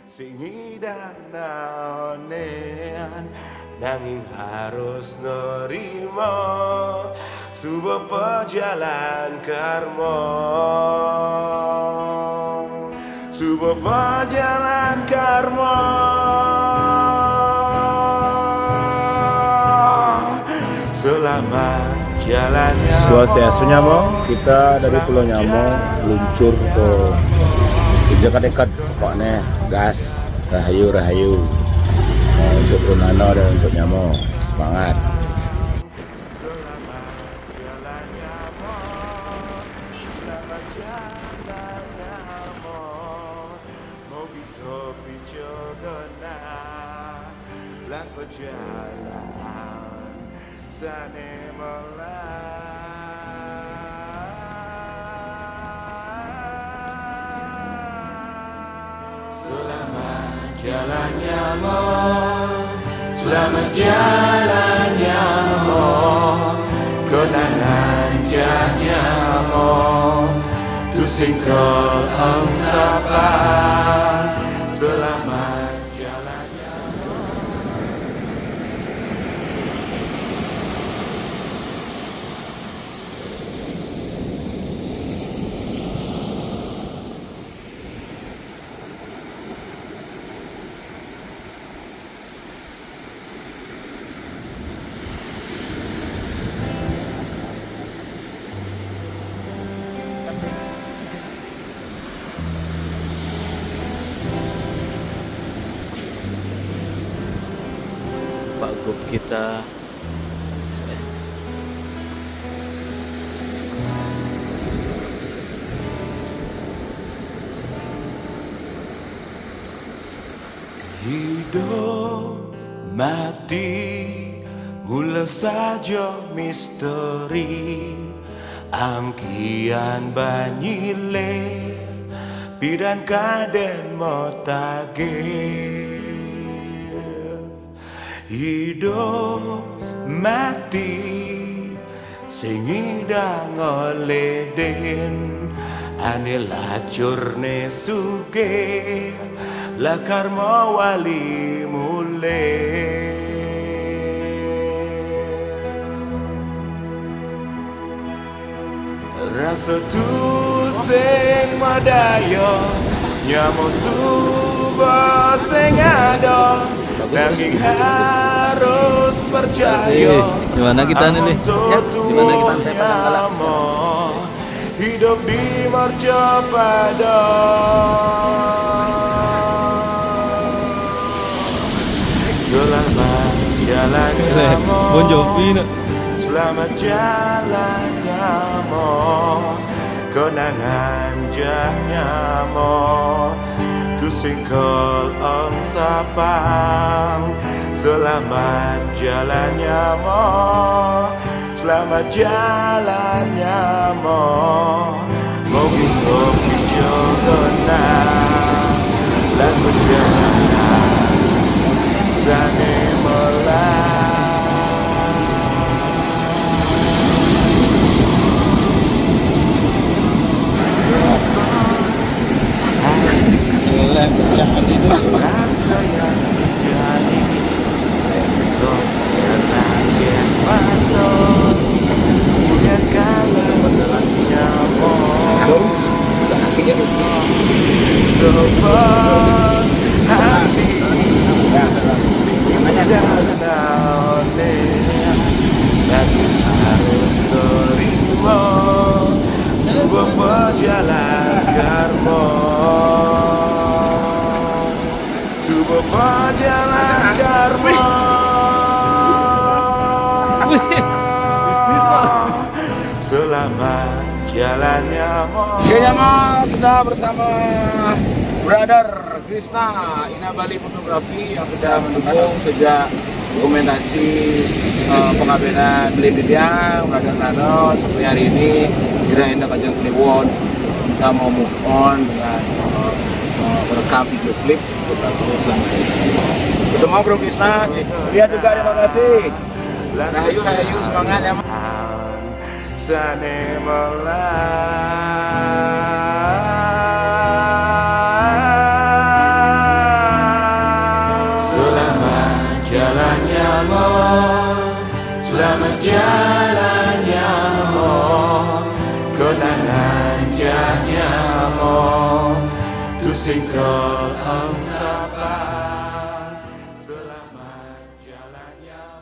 sing idanaonen nanging harus nerima sebuah perjalanan karma, sebuah perjalanan karma. Selamat jalannya. Swastiastu Nyamo, kita dari Pulau Nyamo luncur ke Jakarta dekat pokoknya gas rahayu rahayu untuk Runano dan untuk Nyamo semangat. Selamat jalannya mo, selamat jalannya mo, mau kita picogona lang perjalanan sana selamat jalannya mo, selamat jalannya mo, kenangan jahnya mo, tu singkol ang sapa, selamat jalannya mo. Pak Gub kita Hidup mati mula saja misteri angkian banyile pidan kaden motage. Hidup mati sing idang oleden ane lacurne suge la karma wali mule. Rasa tu sing madayo nyamo suba sing ada nanging harus percaya. Gimana kita nih? Ya, gimana kita nih? Hidup di mercapada. Selamat jalannya mo, Bon Jovi nak. selamat jalannya mo, kenangan jahnya mo, tu singkol on sapang. Selamat jalannya mo, selamat jalannya mo, mau kita picogona lan perjalanan sane melah. Rasa yang terjadi kau yang patut kemudian kalau nyamo sobat hati singgung dan naone tapi harus terima sebuah perjalanan karma, sebuah perjalanan karma. Selamat jalannya mo. Oke Nyamo, kita bersama Brother Krishna Ina Bali Fotografi yang sudah mendukung sejak dokumentasi pengabenan beli Bidiang, Brother Nano sampai hari ini kira indah kajang Kliwon. Kita mau move on dengan merekam video klip untuk sampai semua Bro Krishna. Lihat juga, terima kasih. Rahayu rahayu, semangat ya. Sane melah jalannya mo, selamat jalannya mo, kenangan jahnya mo, tusingkol ang sapa, selamat jalannya mo.